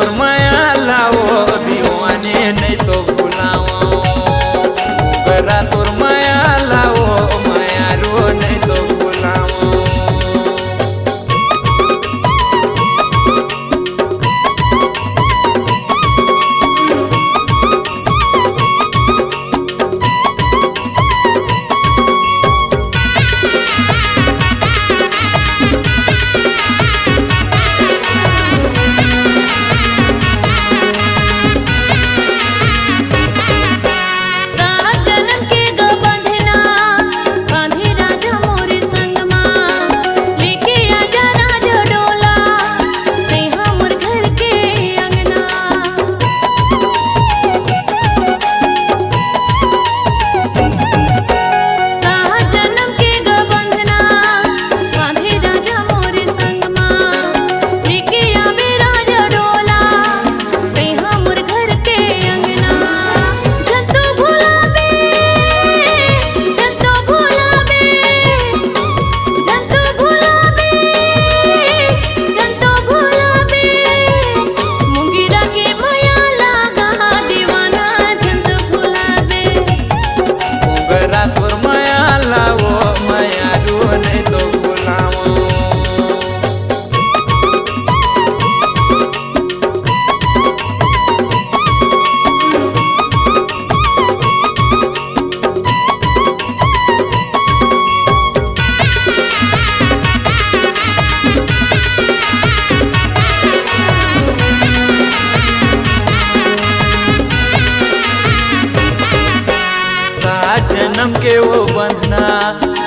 तोर माया लावो दीवाने नहीं तो भुलाओ मोगरा तोर माया लावो माया रो नहीं तो भुलाओ। जन्म के वो बंधना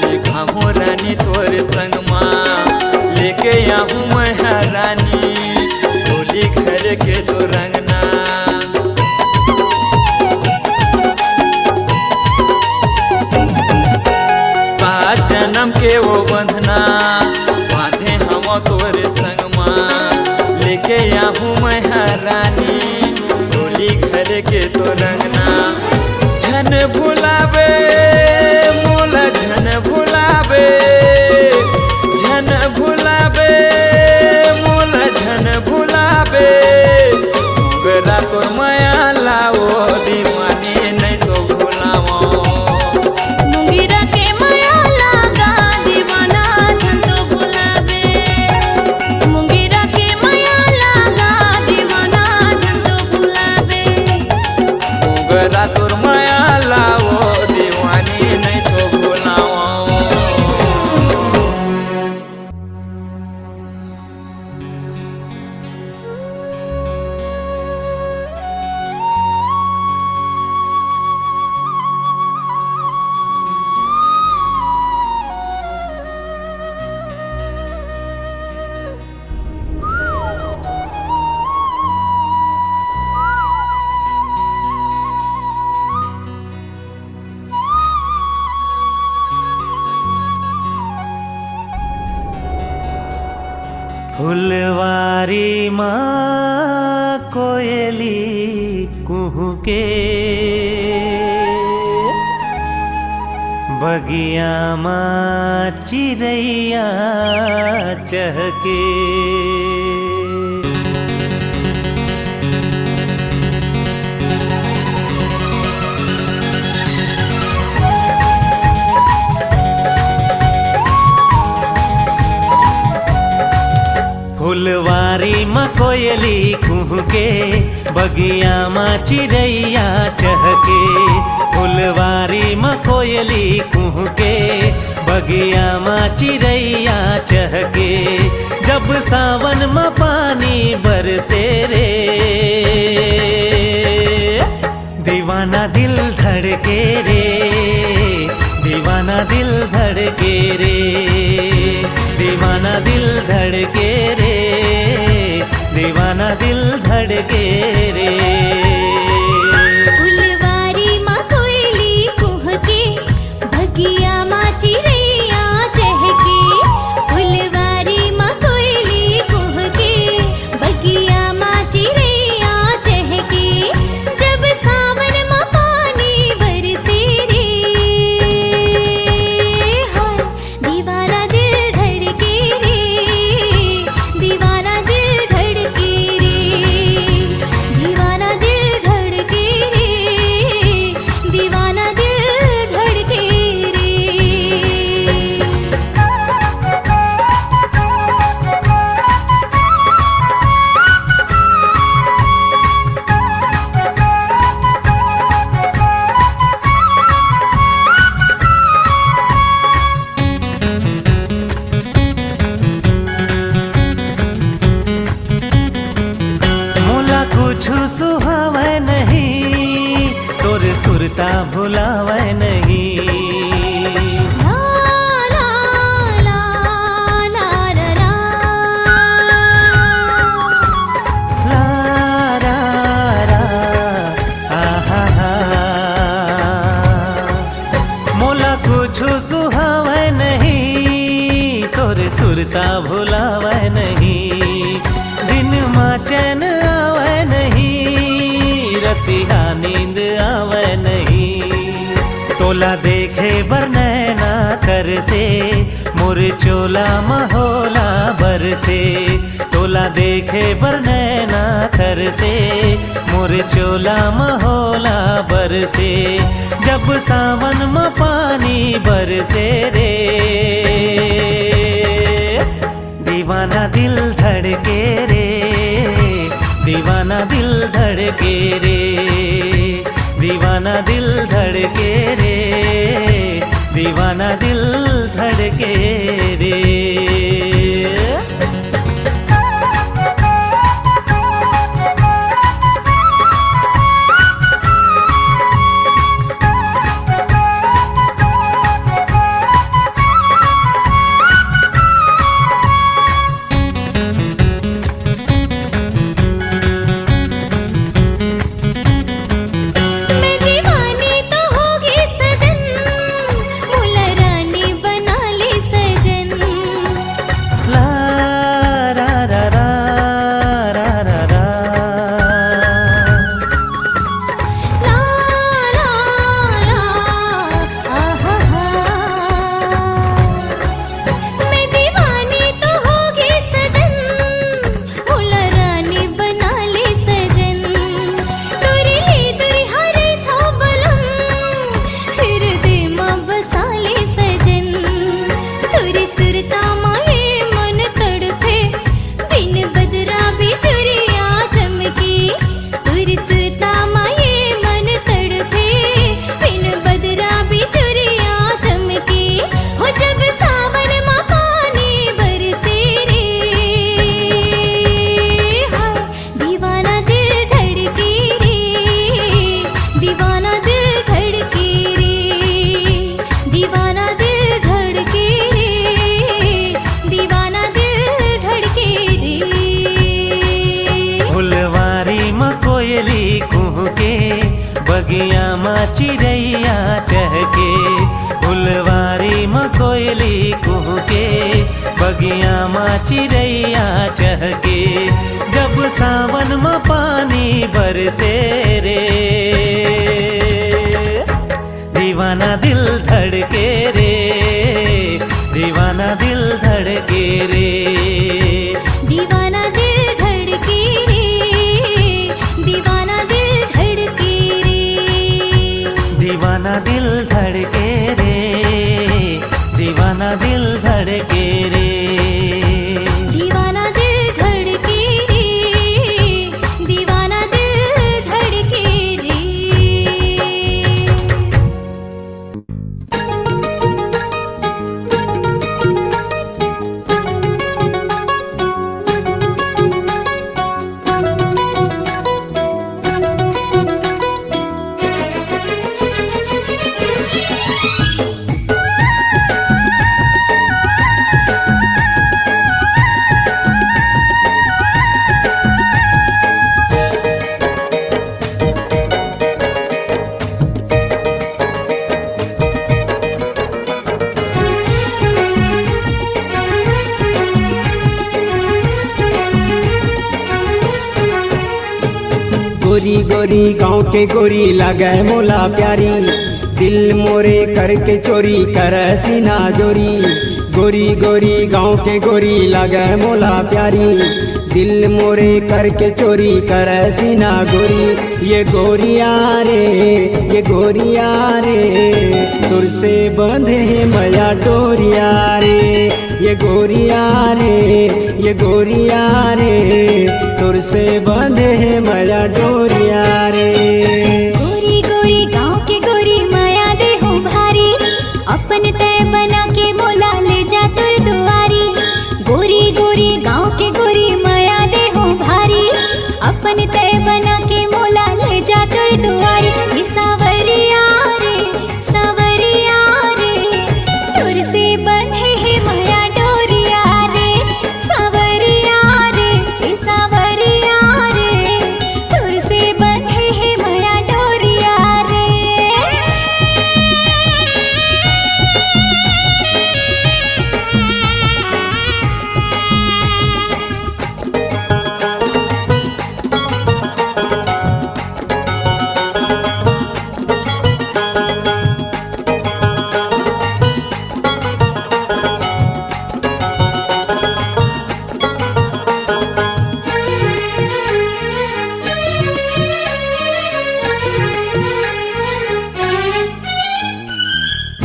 देखा हूँ रानी तोर संग माँ लेके आऊँ मैं रानी डोली घर के तो रंगना। सात जन्म के वो बंधना बांधे हम तोर संग माँ लेके आऊँ मैं रानी डोली घर के तो रंगना। झन भुलावे मोला झन भुलावे झन भुलावे मोला झन भुलावे मोगरा तोर माया लावो दीवाने नहीं तो भुलाओ। मुंगेरा के माया लागा दीवाना झन तो भुलावे मुंगेरा के माया लागा दीवाना झन तो भुलावे मोगरा तोर माया लावो दीवानी नहीं तो भुलाओ। फुलवारी माँ कोयली कुहू के बगिया माँ चिड़ैया चहके फुलवारी माँ कोयली कुहू के बगिया माँ चिड़ैया चहके फुलवारी माँ कोयली कुहू के बगिया माँ चिड़ैया चहके जब सावन माँ पानी बरसे रे दीवाना दिल धड़के रे दीवाना दिल धड़के रे दीवाना दिल धड़के रे दीवाना दिल धड़के रे। फुलवारी माँ कोयली कुह के बगिया माँ चिड़ैया चहके फुलवारी माँ कोयली कुह के बगिया माँ चिड़ैया चहके जब सावन माँ पानी बरसे रे हाय दीवाना दिल धड़के रे दीवाना दिल धड़के रे। सुहावे नहीं, तोर सुरता भुलावे नहीं। ला ला ला ला रा रा। ला रा रा आहा हा। मोला कुछ सुहावे नहीं, तोर सुरता भुलावे नहीं। दिन माँ चैन आवे नहीं, रतिया नींद आवे नहीं। तोला देखे बर नैना कर से, मोर चोला महोला बर से। तोला देखे बर नैना कर से, मोर चोला महोला बर से। जब सावन में पानी बरसे रे, दीवाना दिल धड़के रे, दीवाना दिल धड़के रे, दीवाना दिल धड़के रे, दीवाना दिल धड़के रे। मैं दीवानी तो होगी सजन, मोला रानी बना ले सजन। ला रा रा रा रा रा रा। ला ला ला आहा हा। मैं दीवानी तो होगी सजन, मोला रानी बना ले सजन। तोरी ले तुरी हरे था बलम, फिर दे माँ बसा ले सजन। तुरी सुरता माए मन तड़पे, बिन बदरा बिचुरिया चमकी। तुरी सुरता माए मन तड़पे, बिन बदरा बिचुरिया चमकी। हो जब सावन माँ पानी बरसे रे, हाय दीवाना दिल धड़के रे, दीवाना दिल धड़के रे, दीवाना दिल धड़के रे, दीवाना दिल धड़के रे। फुलवारी में कोयली कुहके, बगिया में चिड़ैया चहके। फुलवारी में कोयली कुहके, बगिया में चिड़ैया चहके। जब सावन में पानी बरसे रे, दीवाना दिल धड़के रे, दीवाना दिल धड़के रे। दीवाना दिल धड़के रे, दीवाना दिल धड़के रे। दीवाना दिल धड़के रे, दीवाना दिल धड़के रे। दीवाना दिल धड़के रे, दीवाना दिल धड़के रे। गोरी गोरी गाँव के गोरी लगे मोला प्यारी, दिल मोरे करके चोरी कर सीना जोरी। गोरी गोरी गाँव के गोरी लगे मोला प्यारी, दिल मोरे करके चोरी कर सीना गोरी। ये गोरिया रे, ये गोरिया रे, तुर से बंधे है मैया डोरिया रे। ये गोरिया रे, ये गोरिया रे, तुर से बंधे है मैया डोरिया रे। गोरी गोरी गाँव के गोरी माया दे हो भारी, अपन तय बना के मोला ले जा तुर दुआरी। गोरी गोरी गाँव के गोरी माया दे हो भारी, अपन तय बना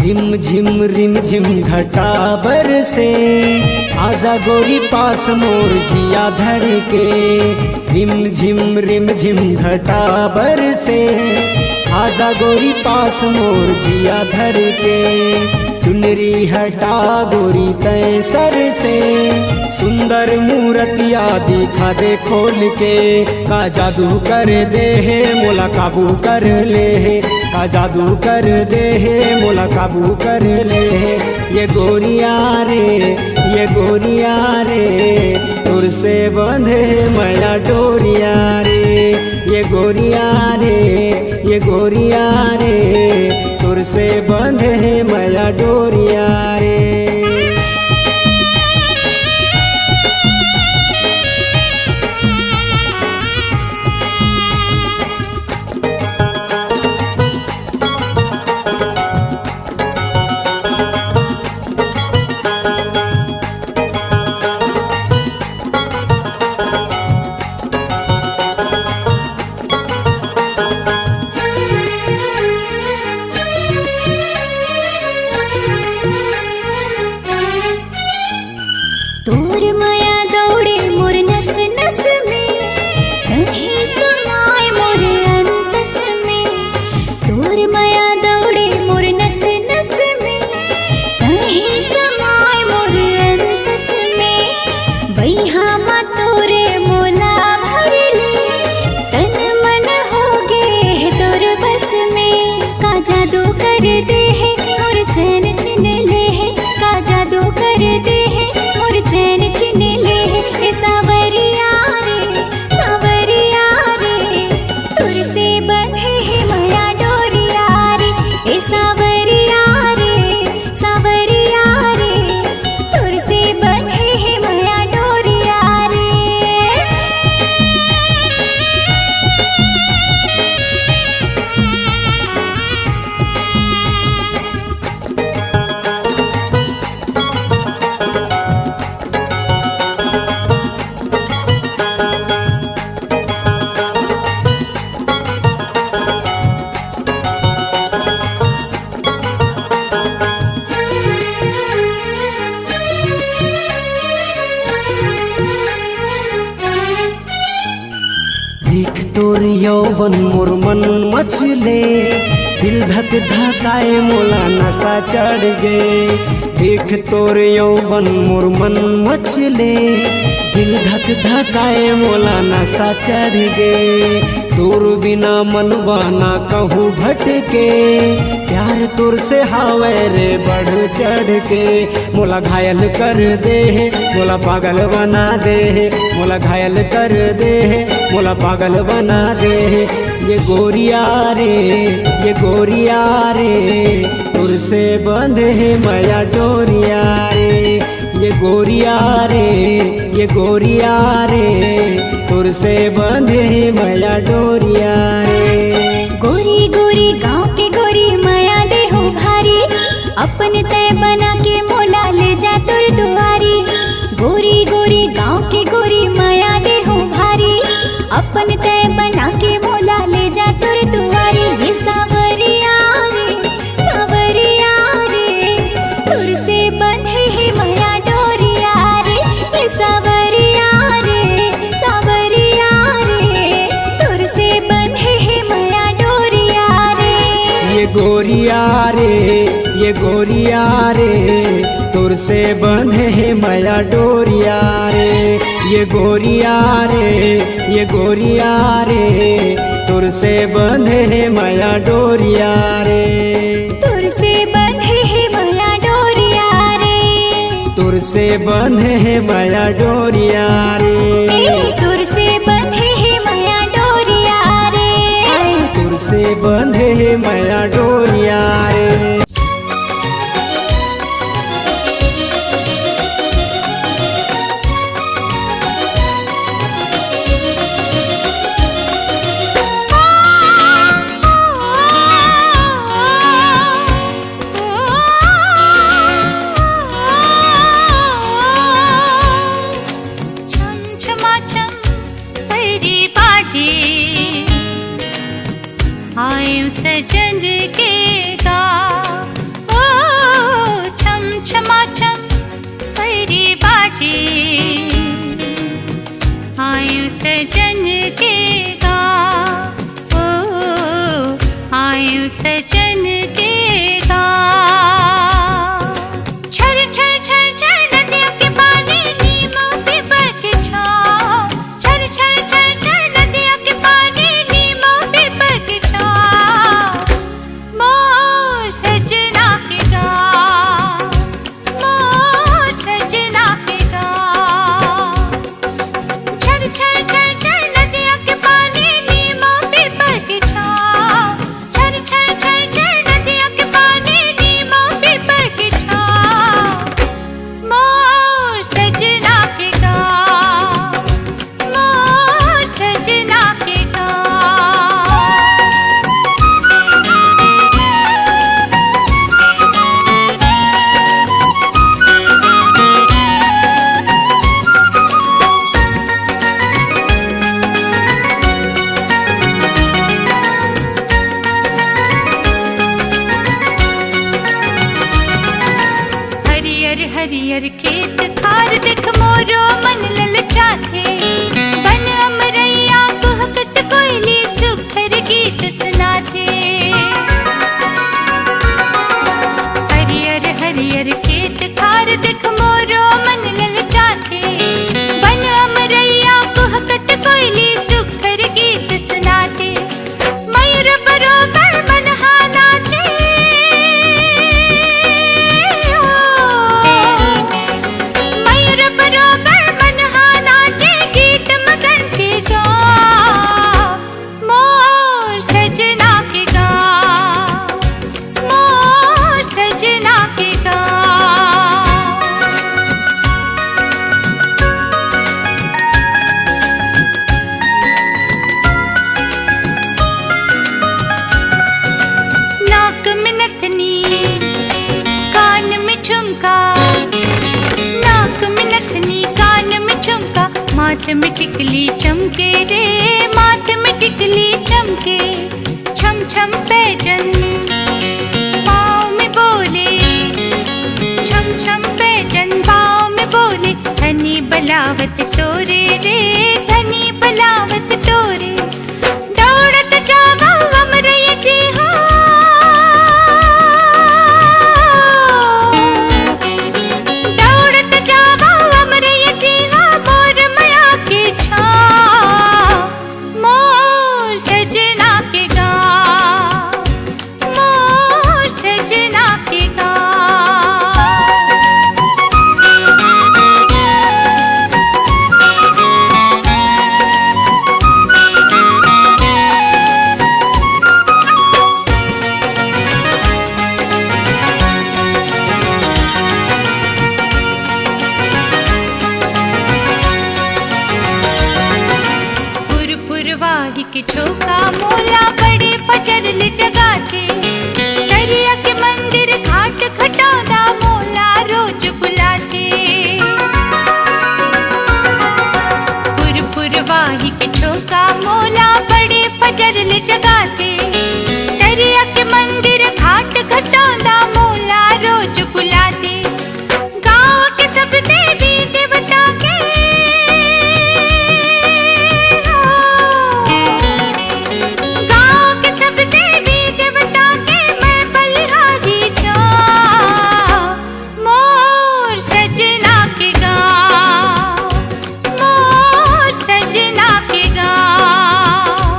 रिम झिम घटा बरसे, आजा गोरी पास मोर जिया धड़के। रिम झिम घटा बरसे, आजा गोरी पास मोर जिया धड़के। चुनरी हटा गोरी तय सर से, सुंदर मूर्तिया दिखा दे खोल के। का जादू कर दे है मोला काबू कर ले है, का जादू कर दे है मोला काबू कर ले है। ये गोरिया रे तुर से बंधे मैया डोरिया रे। ये गोरिया रे तुर से बंधे मैया डोरिया रे। तोर माया दौड़े मोर नस नस में, कहीं समाए मोर अंतस में। तोर माया दौड़े मोर नस नस में, कहीं समाए मोर अंतस में। बैहा मा तोरे मोला भर ले, तन मन हो गे है तोर बस में। का जादू कर दे है मोर चैन छिन ले है, का जादू कर दे है मोर चैन छिन ले है। ए सावरिया रे तुर से बंधे है माया डोरिया रे। ए सावरिया रे तुर से बंधे है माया डोरिया रे। देख तोर यौवन मोर मन मचले, दिल धक धकाए मोला नशा चढ़ गे। देख तोर यौवन मोर मन मचले, दिल धक धकाए मोला नशा चढ़ गे। तोर बिना मनवा ना कहूँ भटके, प्यार तोर से हावे रे बढ़ चढ़ के। मोला घायल कर दे है मोला पागल बना दे है, मोला घायल कर दे है मोला पागल बना दे है। ये गोरिया रे तुर से बंधे है माया डोरिया रे। ये गोरिया रे तुर से बंधे है माया डोरिया रे। गोरी गोरी गाँव के गोरी माया दे हो भारी, अपन तय बना के मोला ले जा तुर दुआरी। गोरी गोरी गाँव के गोरी माया दे हो भारी, अपन तय बना के मोला ले जा तुर दुआरी। ये सावरिया रे तुर से बंधे है माया डोरिया रे। ये सावरिया रे तुर से बंधे है माया डोरिया रे। ये गोरिया रे तुर से बंधे है माया डोरिया रे। ये गोरिया रे तुर से बंधे है माया डोरिया रे। तुर से बंधे है माया डोरिया रे। तुर से बंधे है माया डोरिया रे। तुर से बंधे है माया डोरिया रे। तुर से बंधे है माया डोरिया रे। आयु सजन के गा ओ छमाछम पैरी बाटे आयु सजन के गाँव ओ आयु सजन के गाँव छर छर छर छर नदियों के पानी नीमों पीपल के छाँव छर छर छर छर नदियों के पानी नीमों पीपल के छाँव मोर सजना के गाँव मोर सजना के गाँव छर छर छर छर नदियों के पानी नीमों पीपल के छाँव छर छर छर छर नदियों के पानी नीमों पीपल के छाँव मोर सजना के गाँव मोर सजना के गाँव हरियर हरियर खेत खार देख मोरो मन ललचाथे बन अमरैया कुहकत कोयली सुखर गीत सुनाथे हरियर हरियर खेत खार देख मोरो मन ललचाथे बन अमरैया कुहकत कोयली सुखर गीत सुनाथे मयूर बरोबर मनहा नाचे मयूर बरोबर मनहा नाचे गीत मगन के गाँव मोर सजना के गाँव मोर सजना के गाँव नाक में नथनी कान में झुमका नाक में नथनी कान में झुमका माथ में टिकली चमके रे माथ में टिकली चमके छम छम पैजन पाँव में बोले छम छम पैजन पाँव में बोले धनी बलावत तोरे रे धनी बलावत तोरे दौड़त जावा अमरैया जी हो दौड़त जावा अमरैया जी हो मोर माया के छाँव मोर सजना के गाँव मोर सजना के गाँव फुरफुरवाही के झोंका मोला बड़े पचरल जगाते दरिया के मंदिर घाट खटौदा मोला रोज बुलाते फुरफुरवाही के झोंका मोला बड़े पचरल जगाते दरिया के मंदिर घाट खटौदा मोला रोज बुलाते गाँव के सब देवी देवता के गाँव के सब देवी देवता के मैं बलिहारी जाऊं मोर सजना के गाँव मोर सजना के गाँव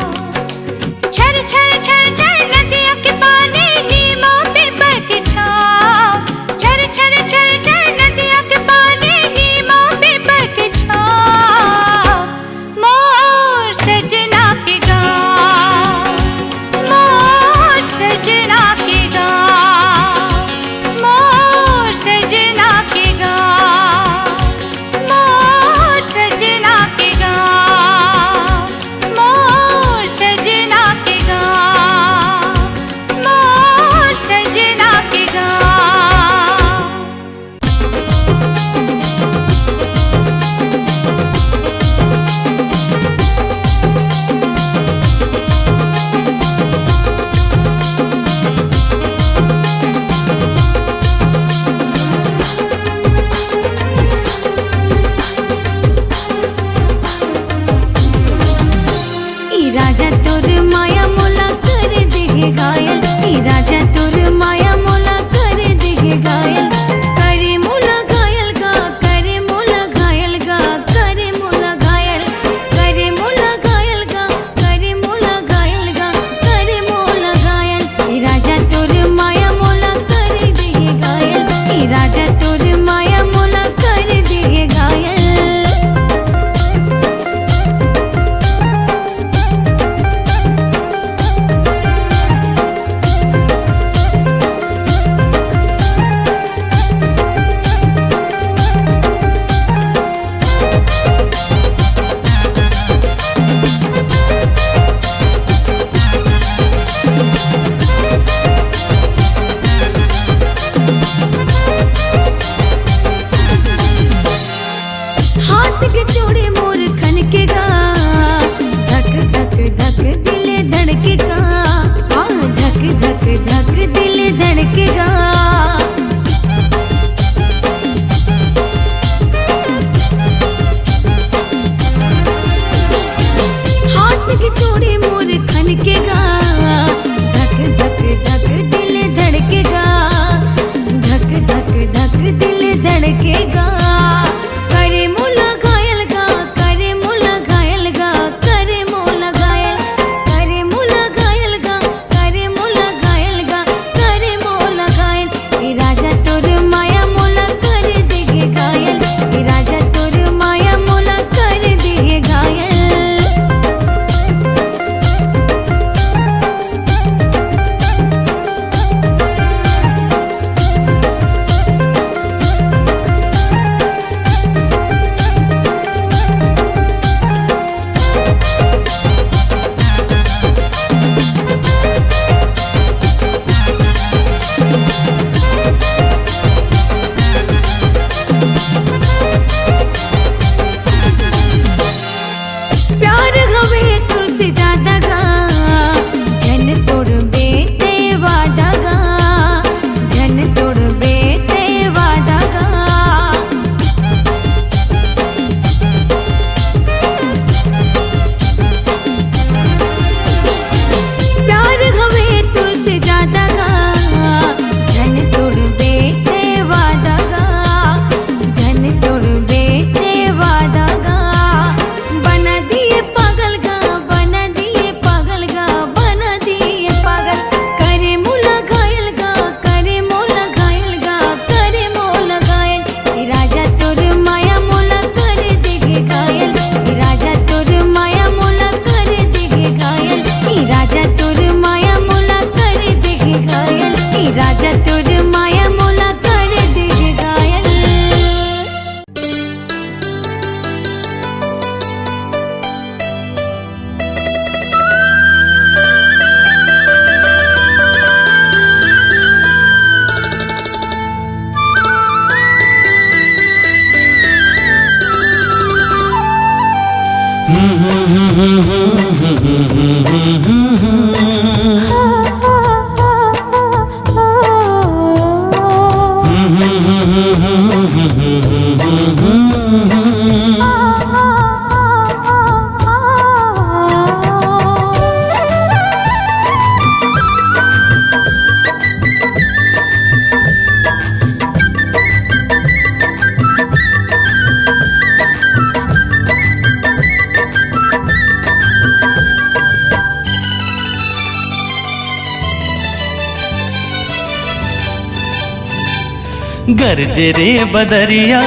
गरजे रे बदरिया,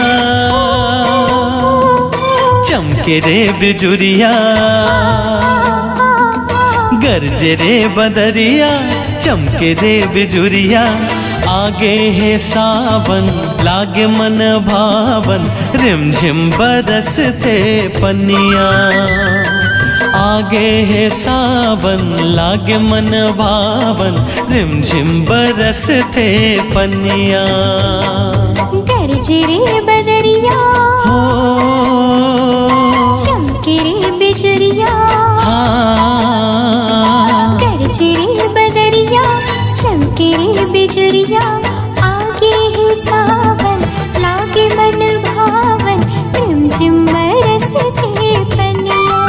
चमके रे बिजुरिया। गरजे रे बदरिया, चमके रे बिजुरिया। आगे है सावन, लागे मन भावन, रिमझिम बरसते पनिया। आगे है सावन, लागे मन भावन, रिमझिम बरसते पनिया। गरजे रे बदरिया, हो चमके रे बिजुरिया। हाँ, गरजे रे बदरिया, चमके रे बिजुरिया। आगे है सावन, लागे मन भावन, रिमझिम बरसते पनिया।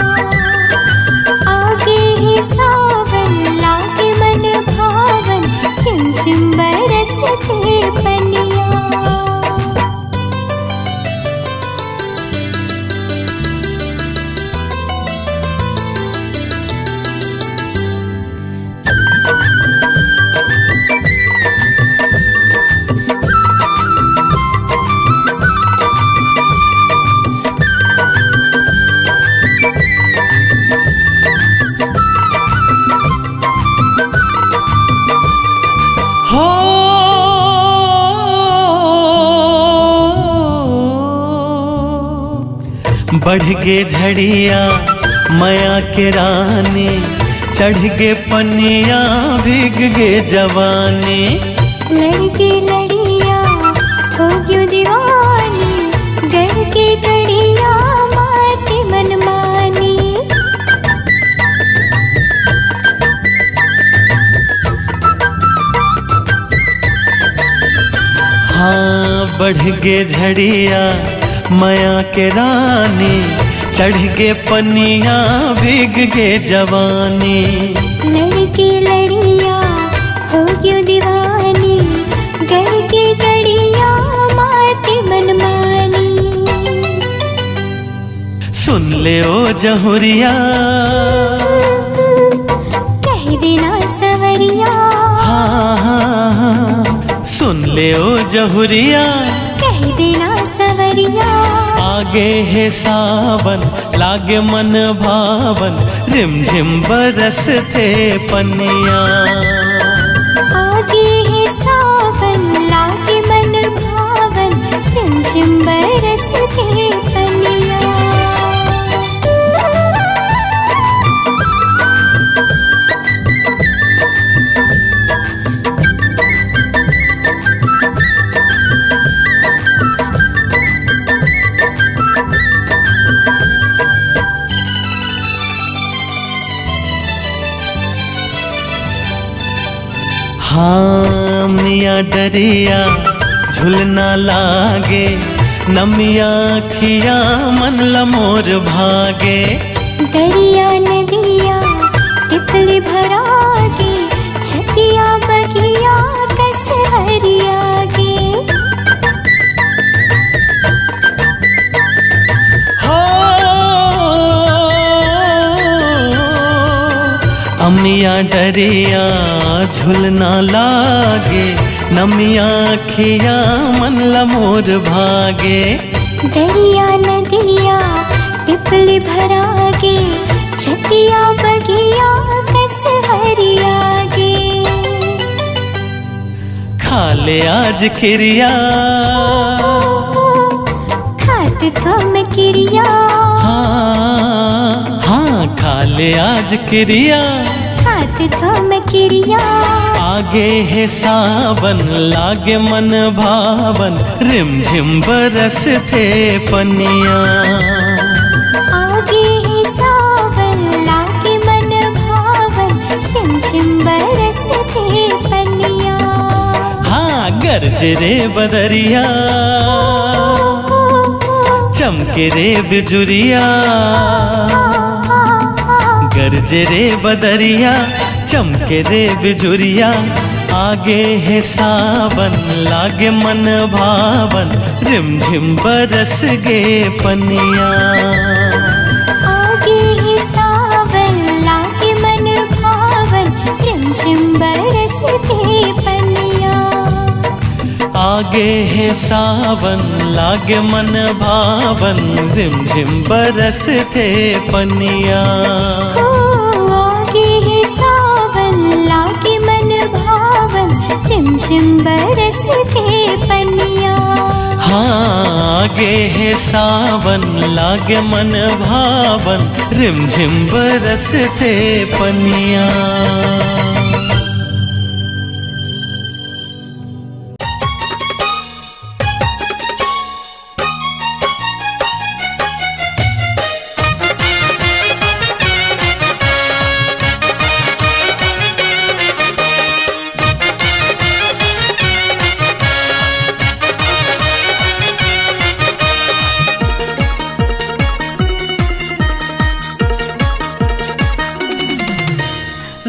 आगे है सावन, लागे मन भावन, रिमझिम बरसते पनिया। हो बढ़ गे झड़िया माया के रानी, चढ़ गे पनिया भीग गे जवानी। लड़के लड़िया हो क्यों दीवानी, गढ़ के गड़िया माती मनमानी। हाँ बढ़ गे झड़िया माया के रानी, चढ़ गे पनिया भीग गे जवानी। लड़के लड़िया हो क्यों दीवानी, गढ़ के गड़िया माती मनमानी। सुन ले ओ जहुरिया, कह देना सवरिया। हाँ हाँ हाँ, सुन ले ओ जहुरिया, कह देना सवरिया। आगे है सावन, लागे मन भावन, रिमझिम बरसते पनिया। आगे है सावन, लागे मन भावन, रिमझिम बरसते पनिया। हाँ मिया डरिया झुलना लागे, नमिया खिया मन लमोर भागे। दरिया नदिया तितली भरा गे, छतिया बगिया कस हरिया गे। हो अमिया डरिया झुलना लागे, नमिया खिया मन लमोर भागे। दरिया नदिया तितली भरा गे, छतिया बगिया कस हरिया गे। खा ले आज खिरिया, खात थम किरिया। हाँ हाँ खा ले आज किरिया, खात थम किरिया। आगे है सावन, लागे मन भावन, रिमझिम बरसते पनिया। आगे है सावन, लागे मन भावन, गरजे रे बदरिया चमके रे बिजुरिया गरजे रे बदरिया चमके रे बिजुरिया आगे है सावन लागे मन भावन रिमझिम बरस गे पनिया आगे है सावन लागे मन भावन रिमझिम बरसते पनिया आगे है सावन लागे मन भावन रिमझिम बरसते पनिया आगे है सावन लागे मन भावन रिमझिम बरसते पनिया हाँ आगे है सावन लागे मन भावन रिमझिम बरसते पनिया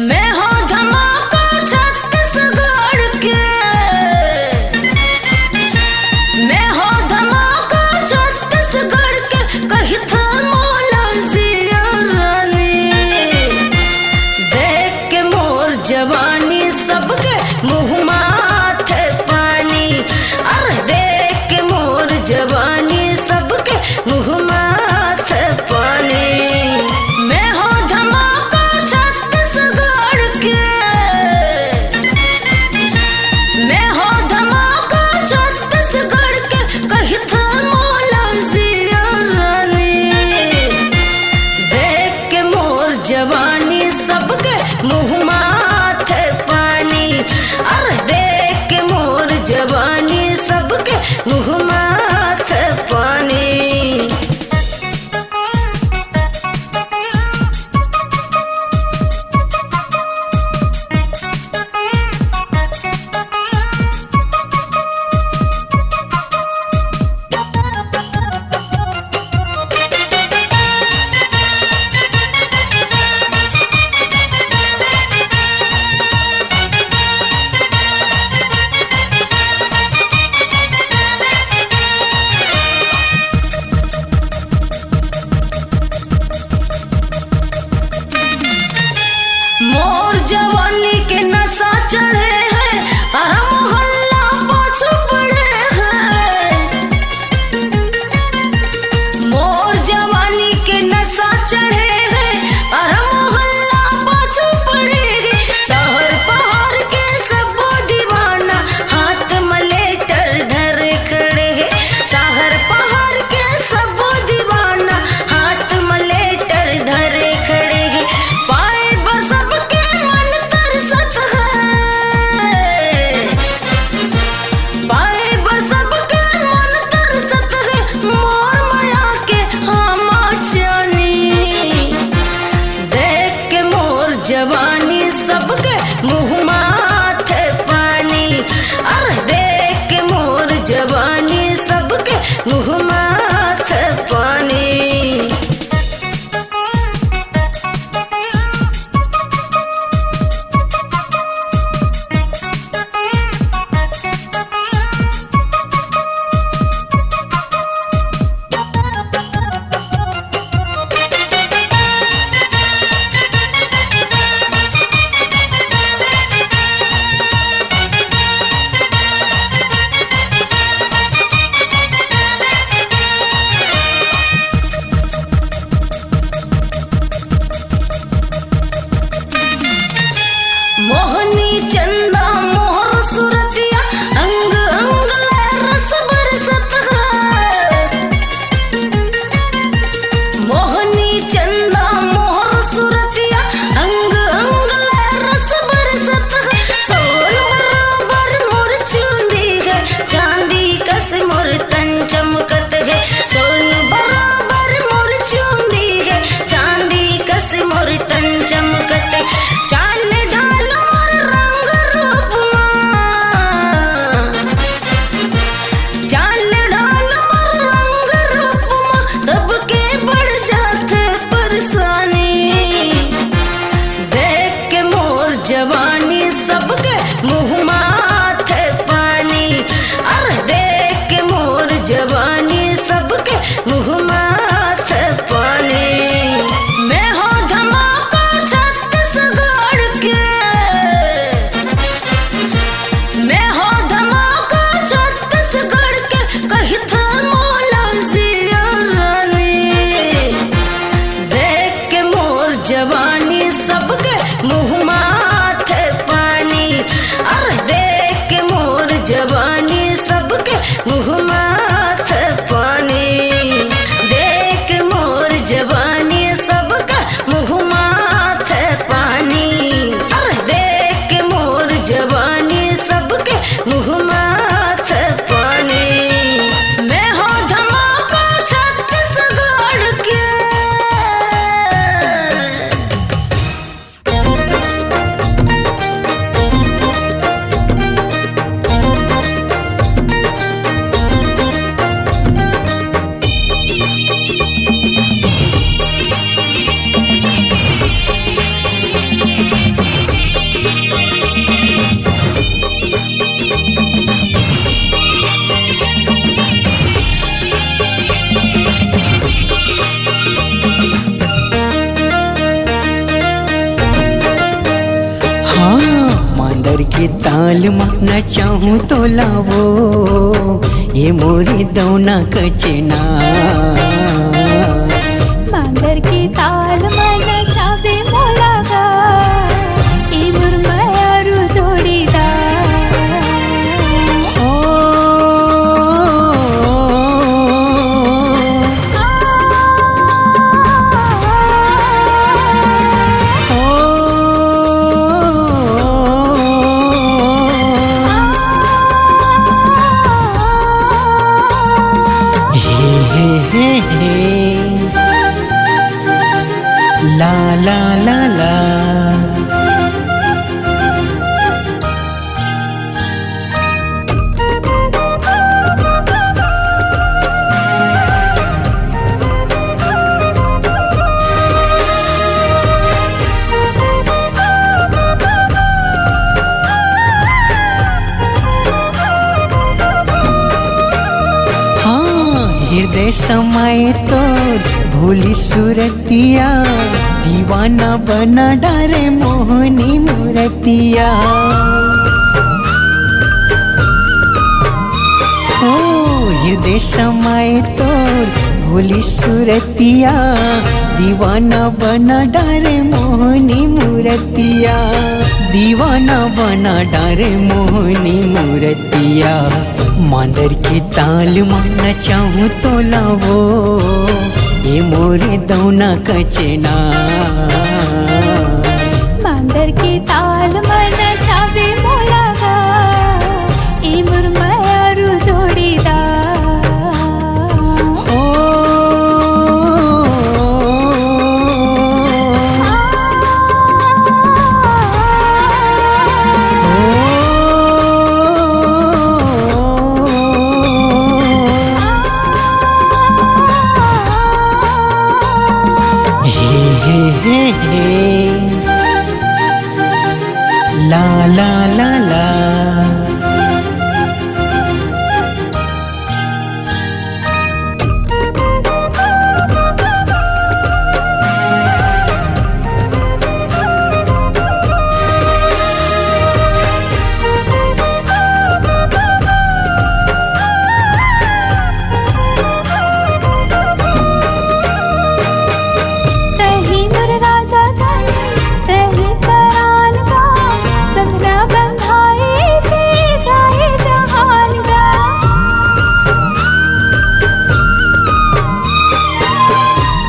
मैं हो धमाका छत्तीसगढ़ के मैं हो धमाका छत्तीसगढ़ के कही था मौला सिया रानी देख के मोर जवानी सबके मुँह माथे पानी अरे देख के मोर जवानी सबके मुँह माथे पानी मैं हो धमाका छत्तीसगढ़ के मैं हो धमाका छत्तीसगढ़ के कही था मौला सिया रानी देख के मोर जवानी सबके मुँह माथे पानी अरे देख के मोर जवानी सबके मुँह माथे पानी मोर जवानी के नशा चढ़े हैं अरे मोहल्ला पाछू पड़े हैं मोर जवानी के नशा चढ़े हैं अरे मोहल्ला पाछू पड़े शहर पहाड़ के सब दीवाना हाथ मलेटर धर खड़े हैं शहर पहाड़ के सब दीवाना हाथ मलेटर धर खड़े हैं पाए पर सबके मन तरसत है पाए पर सबके मन तरसत है मोर माया के आमा चानी देख के मोर जवानी सबके मुँह माथे पानी अरे देख के मोर जवानी सबके मुँह माथे पानी हाँ मांदर के ताल माना चाहूँ तो लावो ये मोरी दौना कचना। मांदर के ताल मन चावे मोलागा ए मुरमयारू जोड़ीदार। ला ला ला ला हाँ हृदय समय तो भोली सूरतिया दीवाना बना डारे मोहनी मूर्तिया। ओ हृदय समय तोर भोली सूरतिया दीवाना बना डारे मोहनी मूर्तिया। दीवाना बना डारे मोहनी मूर्तिया। मांदर के ताल माना चाहूँ तो लावो ये मोरे दौना कचना। मांदर के ताल मन चावे मोलागा ए मुरमयारू जोड़ीदार। ला ला ला ला तही मुर राजा जाने तही परान का बंधना बंधाए से गाए जहान का।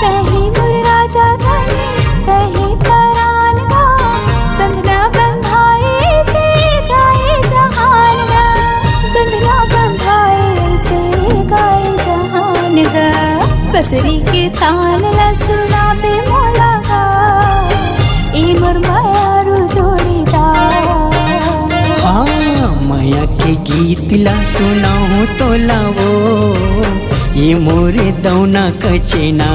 तही मुर राजा जाने तही परान का बंधना बंधाए से गाए जहान का। बंधना बंधाए से गाए जहान का। बसरी के ताल ला सुनावे मोलागा ए मुरमयारू जोड़ीदार। हाँ माया के गीत ला सुनाऊँ तो लावो ये मोरे दौना कचना।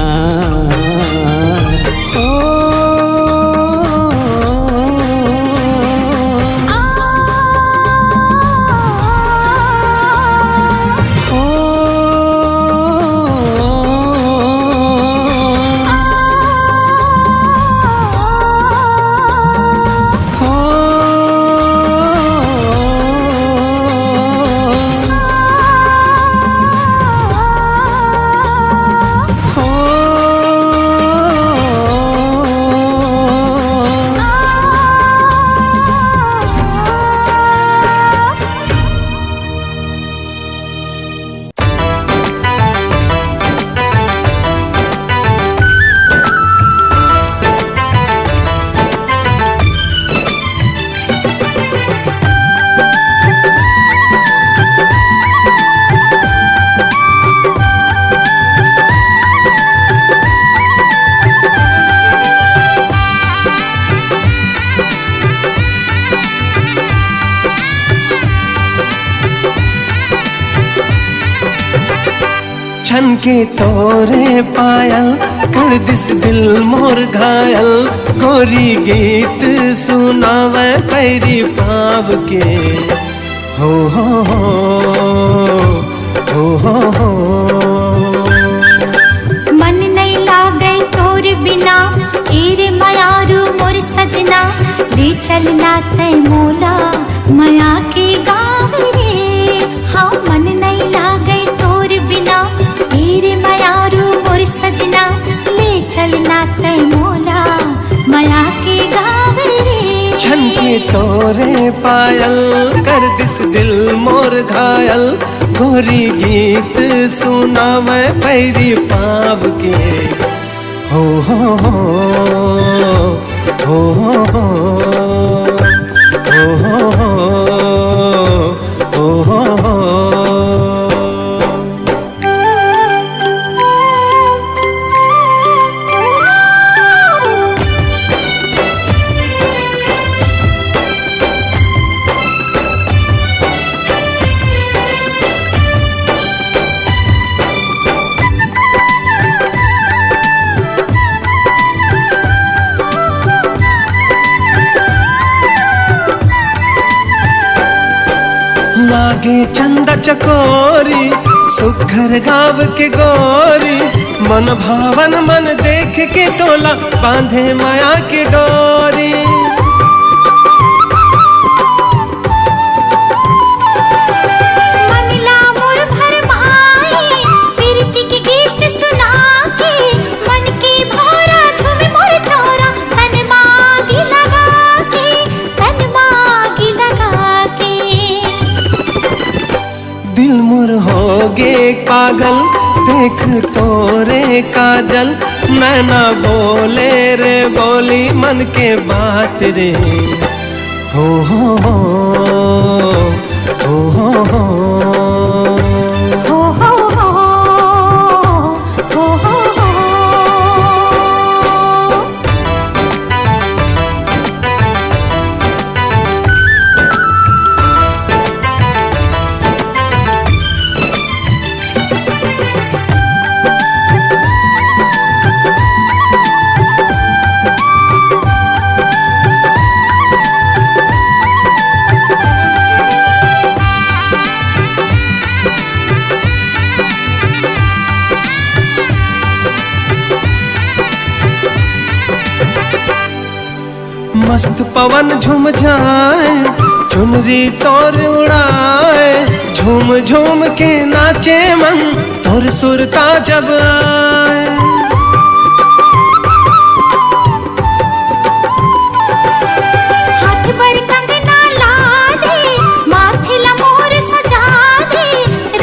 छन के तोरे पायल कर दिस दिल मोर घायल। गोरी गीत सुनावे पैरी पाव के हो मन नहीं लागे तोर बिना एरे मयारू मोर सजना। ले चलना तय मोला माया के गाँव रे। हाँ मन नहीं लागे तोर बिना तेरे मायारू मोर सजना, ले चलना तय मोला माया के गाँव रे। छनके तोरे पायल कर दिस दिल मोर घायल, गोरी गीत सुनावे पैरी पाव के। हो हो हो हो हो हो हो हो हो हो। लागे चंदा चकोरी सुखर गाँव के गोरी, मन भावन मन देख के तोला बांधे माया की डोरी। मंगला मोर भरमाई प्रीति के गीत सुना के, मन की भौरा झूमे मोर चौरा तन मागी लगा के, तन मागी लगा के। दिल मुर होगे पागल देख तोरे काजल, नैना बोले रे बोली मन के बात रे। हो हो हो हो हो हो हो हो हो हो हो हो। मस्त पवन झूम जाए चुनरी तोर उड़ाए, झूम झूम के नाचे मन तोर सुरता जब आए। हाथ पर कंगना ला दे माथे ला मोर सजा दे,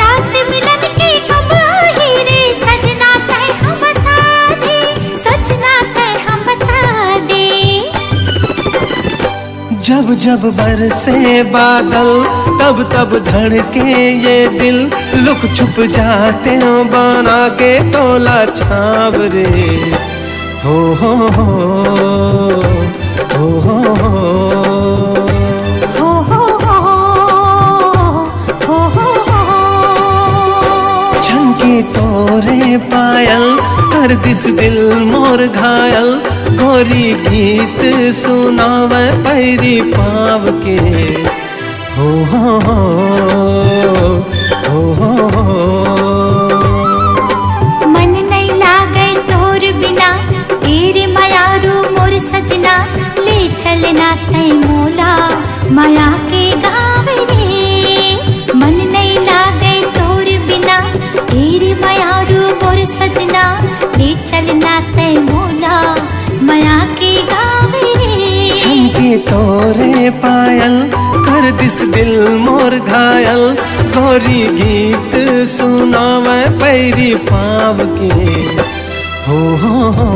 रात मिलन की कब आई रे सजना तय हम बता दे, सजना तय हम बता दे। जब जब बरसे बादल तब तब धड़के ये दिल, लुक छुप जाते हो बना के तोला छाव रे। हो हो हो हो हो हो हो हो हो हो हो। छनके तोरे पायल कर दिस दिल मोर घायल, गोरी गीत सुनावे पैरी पाव के। हो हो हो हो हो हो। मन नहीं लागे तोर बिना तेरे मायारू मोर सजना, ले चलना तय मोला माया के गाँव रे। मन नहीं लागे तोर बिना तेरे मायारू मोर सजना, ले चलना तय मोला माया के गाँव रे। छनके तोरे पायल कर दिस दिल मोर घायल, गोरी गीत सुनावे पैरी पाव के। हो हो हो